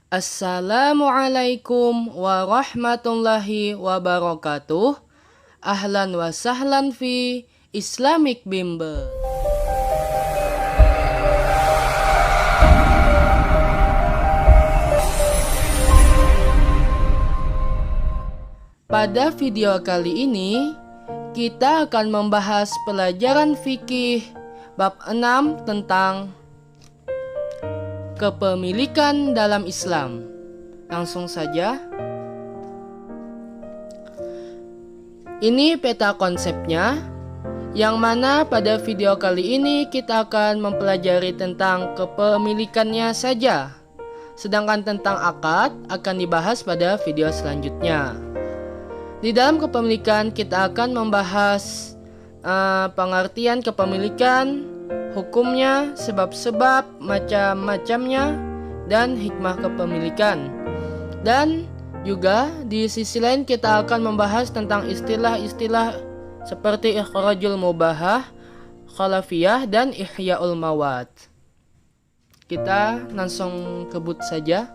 Assalamualaikum warahmatullahi wabarakatuh. Ahlan wa sahlan fi Islamic Bimbel. Pada video kali ini, kita akan membahas pelajaran fikih bab 6 tentang kepemilikan dalam Islam. Langsung saja. Ini peta konsepnya, yang mana pada video kali ini kita akan mempelajari tentang kepemilikannya saja. Sedangkan tentang akad akan dibahas pada video selanjutnya. Di dalam kepemilikan kita akan membahas pengertian kepemilikan, hukumnya, sebab-sebab, macam-macamnya, dan hikmah kepemilikan. Dan juga di sisi lain kita akan membahas tentang istilah-istilah seperti ikhrajul mubahah, khalafiyah, dan ihya'ul mawad. Kita langsung kebut saja.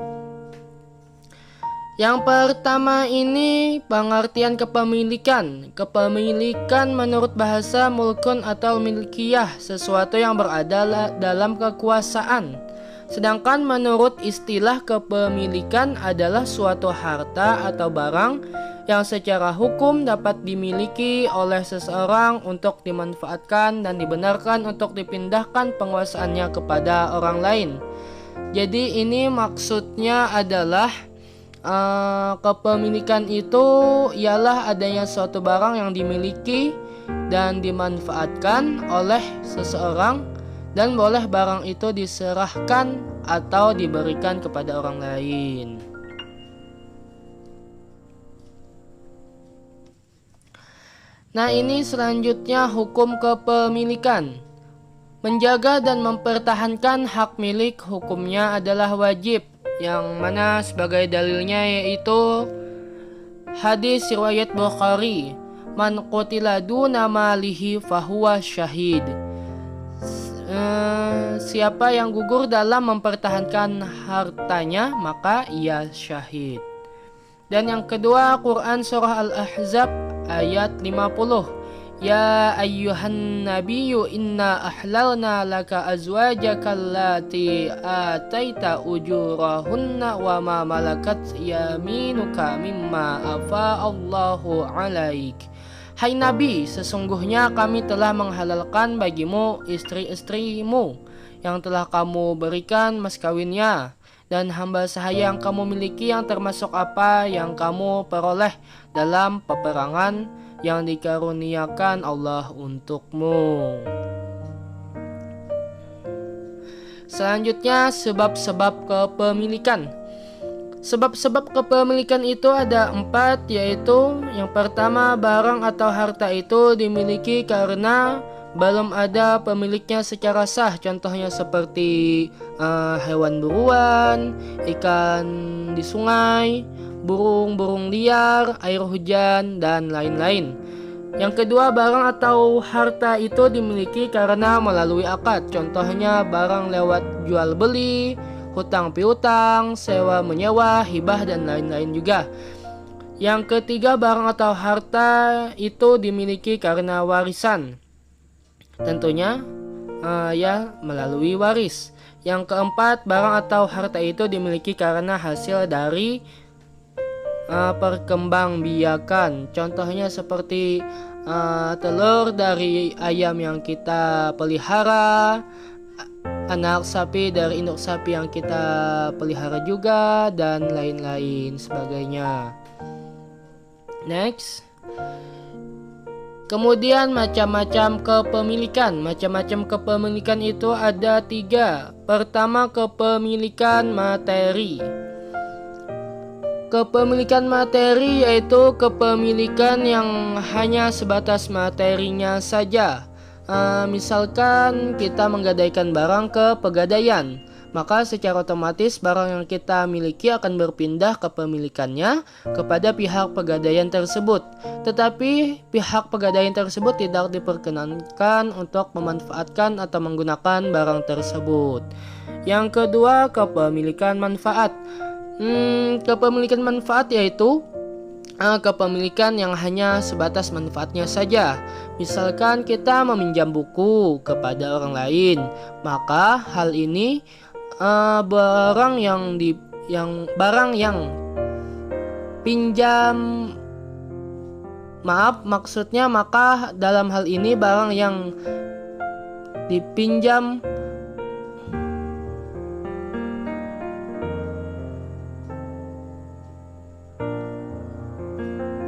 Yang pertama ini pengertian kepemilikan. Kepemilikan menurut bahasa mulkun atau milkiyah, sesuatu yang berada dalam kekuasaan. Sedangkan menurut istilah kepemilikan adalah suatu harta atau barang yang secara hukum dapat dimiliki oleh seseorang untuk dimanfaatkan dan dibenarkan untuk dipindahkan penguasaannya kepada orang lain. Jadi ini maksudnya adalah kepemilikan itu ialah adanya suatu barang yang dimiliki dan dimanfaatkan oleh seseorang, dan boleh barang itu diserahkan atau diberikan kepada orang lain. Nah, ini selanjutnya hukum kepemilikan. Menjaga dan mempertahankan hak milik hukumnya adalah wajib, yang mana sebagai dalilnya yaitu hadis riwayat Bukhari, man qutila duna malihi fahuwa syahid. Siapa yang gugur dalam mempertahankan hartanya, maka ia syahid. Dan yang kedua, Quran surah Al-Ahzab ayat 50. Ya ayyuhan nabiyyu inna ahlalna laka azwajaka allati ataita ujurahunna wa ma malakat yaminuka mimma afa Allahu alaik. Hai Nabi, sesungguhnya kami telah menghalalkan bagimu istri-istrimu yang telah kamu berikan mas kawinnya, dan hamba sahaya yang kamu miliki yang termasuk apa yang kamu peroleh dalam peperangan yang dikaruniakan Allah untukmu. Selanjutnya, sebab-sebab kepemilikan. Sebab-sebab kepemilikan itu ada 4, yaitu yang pertama, barang atau harta itu dimiliki karena belum ada pemiliknya secara sah. Contohnya seperti hewan buruan, ikan di sungai, burung-burung liar, air hujan, dan lain-lain. Yang kedua, barang atau harta itu dimiliki karena melalui akad. Contohnya barang lewat jual beli, hutang piutang, sewa menyewa, hibah, dan lain-lain juga. Yang ketiga, barang atau harta itu dimiliki karena warisan. Tentunya melalui waris. Yang keempat, barang atau harta itu dimiliki karena hasil dari perkembangbiakan. Contohnya seperti telur dari ayam yang kita pelihara, anak sapi dari induk sapi yang kita pelihara juga, dan lain-lain sebagainya. Next. Kemudian macam-macam kepemilikan. Macam-macam kepemilikan itu ada 3. Pertama, kepemilikan materi. Kepemilikan materi yaitu kepemilikan yang hanya sebatas materinya saja. Misalkan kita menggadaikan barang ke pegadaian, maka secara otomatis barang yang kita miliki akan berpindah kepemilikannya kepada pihak pegadaian tersebut. Tetapi pihak pegadaian tersebut tidak diperkenankan untuk memanfaatkan atau menggunakan barang tersebut. Yang kedua, kepemilikan manfaat. Kepemilikan manfaat yaitu kepemilikan yang hanya sebatas manfaatnya saja. Misalkan kita meminjam buku kepada orang lain, maka hal ini barang yang pinjam, maksudnya maka dalam hal ini barang yang dipinjam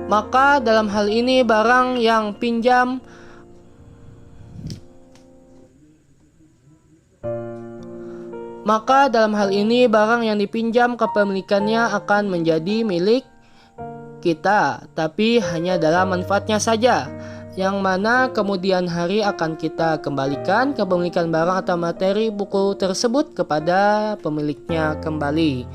Maka dalam hal ini barang yang dipinjam kepemilikannya akan menjadi milik kita, tapi hanya dalam manfaatnya saja, yang mana kemudian hari akan kita kembalikan kepemilikan barang atau materi buku tersebut kepada pemiliknya kembali.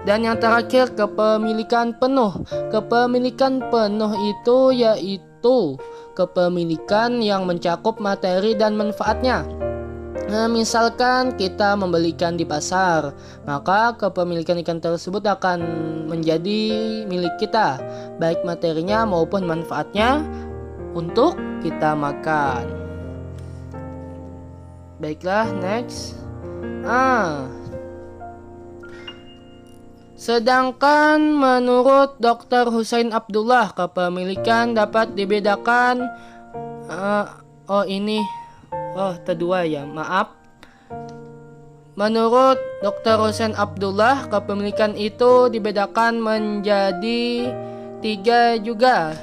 Dan yang terakhir, kepemilikan penuh. Kepemilikan penuh itu yaitu kepemilikan yang mencakup materi dan manfaatnya. Misalkan kita membeli ikan di pasar, maka kepemilikan ikan tersebut akan menjadi milik kita, baik materinya maupun manfaatnya untuk kita makan. Baiklah, next. Sedangkan menurut Dr. Husain Abdullah, kepemilikan dapat dibedakan Menurut Dr. Husain Abdullah, kepemilikan itu dibedakan menjadi 3 juga,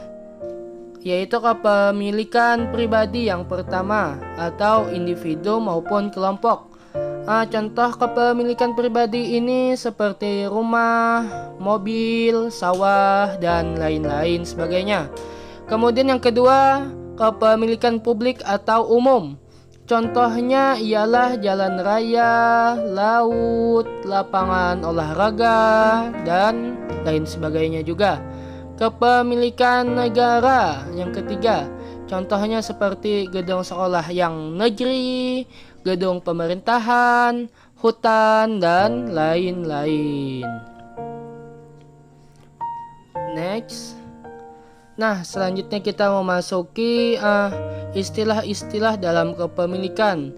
yaitu kepemilikan pribadi yang pertama atau individu maupun kelompok. Contoh kepemilikan pribadi ini seperti rumah, mobil, sawah, dan lain-lain sebagainya. Kemudian yang kedua, kepemilikan publik atau umum. Contohnya ialah jalan raya, laut, lapangan olahraga, dan lain sebagainya juga. Kepemilikan negara yang ketiga, contohnya seperti gedung sekolah yang negeri, gedung pemerintahan, hutan, dan lain-lain. Next. Nah, selanjutnya kita memasuki istilah-istilah dalam kepemilikan.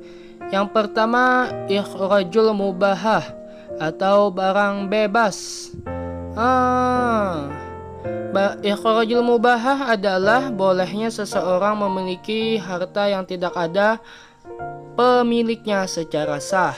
Yang pertama, ikhrajul mubahah atau barang bebas. Ikhrajul mubahah adalah bolehnya seseorang memiliki harta yang tidak ada pemiliknya secara sah.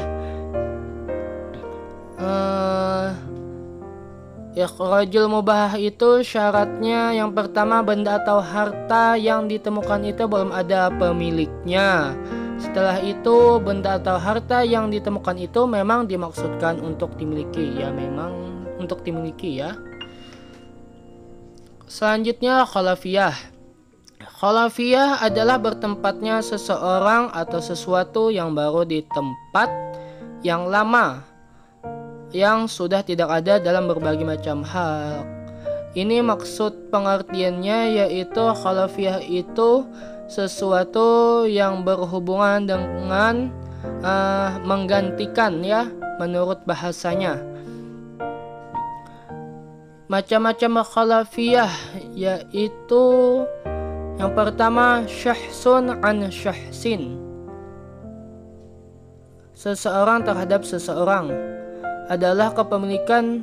Ikhrajul mubahah itu syaratnya yang pertama, benda atau harta yang ditemukan itu belum ada pemiliknya. Setelah itu, benda atau harta yang ditemukan itu memang dimaksudkan untuk dimiliki ya. Selanjutnya, khalafiyah. Khalafiyah adalah bertempatnya seseorang atau sesuatu yang baru di tempat yang lama, yang sudah tidak ada dalam berbagai macam hal. Ini maksud pengertiannya, yaitu khalafiyah itu sesuatu yang berhubungan dengan menggantikan ya, menurut bahasanya. Macam-macam khalafiyah yaitu yang pertama, syahsun an syahsin, seseorang terhadap seseorang, adalah kepemilikan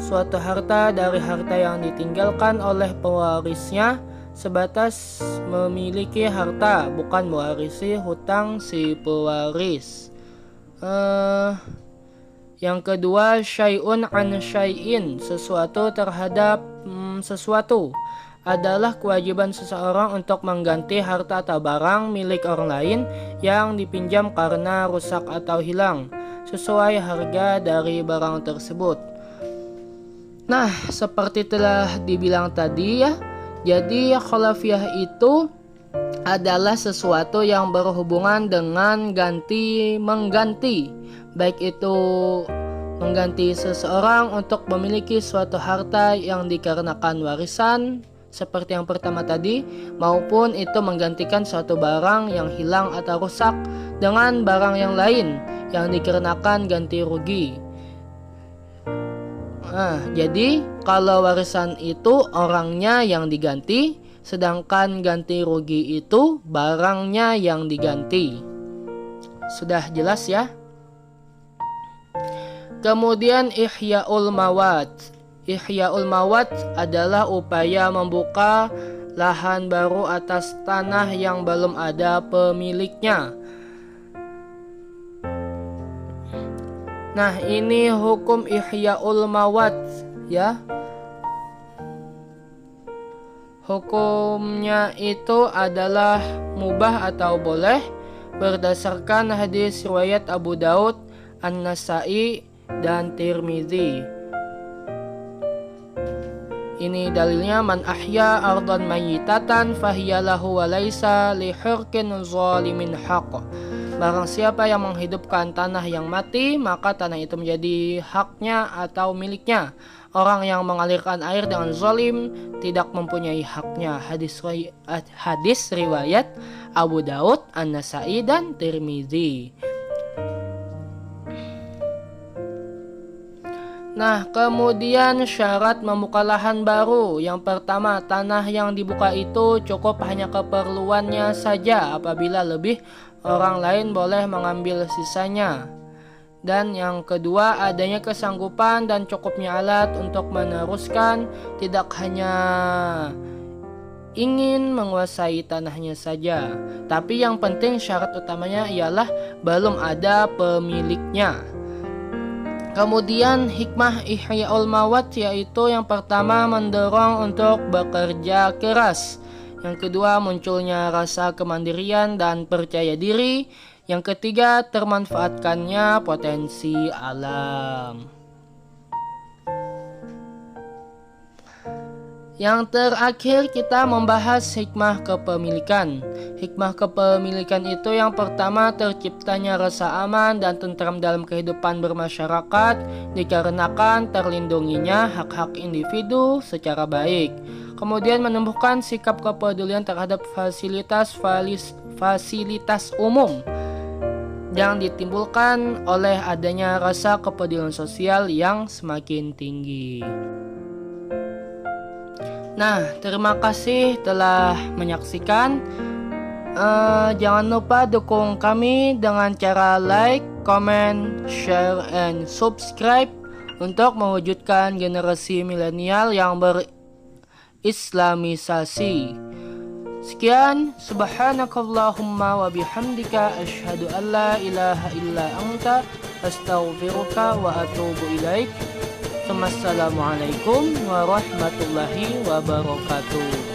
suatu harta dari harta yang ditinggalkan oleh pewarisnya sebatas memiliki harta, bukan mewarisi hutang si pewaris. Yang kedua, syai'un an syai'in, sesuatu terhadap sesuatu, adalah kewajiban seseorang untuk mengganti harta atau barang milik orang lain yang dipinjam karena rusak atau hilang, sesuai harga dari barang tersebut. Nah, seperti telah dibilang tadi ya, jadi khalafiyah itu adalah sesuatu yang berhubungan dengan mengganti, baik itu mengganti seseorang untuk memiliki suatu harta yang dikarenakan warisan, seperti yang pertama tadi, maupun itu menggantikan suatu barang yang hilang atau rusak dengan barang yang lain yang dikarenakan ganti rugi. Jadi kalau warisan itu orangnya yang diganti, sedangkan ganti rugi itu barangnya yang diganti. Sudah jelas ya? Kemudian Ihya'ul Mawad. Ihya'ul Mawad adalah upaya membuka lahan baru atas tanah yang belum ada pemiliknya. Nah, ini hukum Ihya'ul Mawad ya. Hukumnya itu adalah mubah atau boleh berdasarkan hadis riwayat Abu Daud, An-Nasa'i dan Tirmizi. Ini dalilnya, man ahya ardan mayyitatan fahiya lahu wa laisa li hurkin zalimin haqq. Barang siapa yang menghidupkan tanah yang mati, maka tanah itu menjadi haknya atau miliknya. Orang yang mengalirkan air dengan zalim tidak mempunyai haknya. Hadis riwayat Abu Daud, An-Nasa'i dan Tirmizi. Nah, kemudian syarat membuka lahan baru. Yang pertama, tanah yang dibuka itu cukup hanya keperluannya saja. Apabila lebih, orang lain boleh mengambil sisanya. Dan yang kedua, adanya kesanggupan dan cukupnya alat untuk meneruskan, tidak hanya ingin menguasai tanahnya saja. Tapi yang penting syarat utamanya ialah belum ada pemiliknya. Kemudian hikmah Ihya'ul Mawad yaitu yang pertama mendorong untuk bekerja keras. Yang kedua munculnya rasa kemandirian dan percaya diri. Yang ketiga termanfaatkannya potensi alam. Yang terakhir kita membahas hikmah kepemilikan. Hikmah kepemilikan itu yang pertama terciptanya rasa aman dan tentram dalam kehidupan bermasyarakat dikarenakan terlindunginya hak-hak individu secara baik. Kemudian menumbuhkan sikap kepedulian terhadap fasilitas umum yang ditimbulkan oleh adanya rasa kepedulian sosial yang semakin tinggi. Nah, terima kasih telah menyaksikan. Jangan lupa dukung kami dengan cara like, comment, share, and subscribe untuk mewujudkan generasi milenial yang berislamisasi. Sekian, subhanakallahumma wa bihamdika asyhadu an la ilaha illa anta astaghfiruka wa atubu ilaik. Assalamualaikum warahmatullahi wabarakatuh.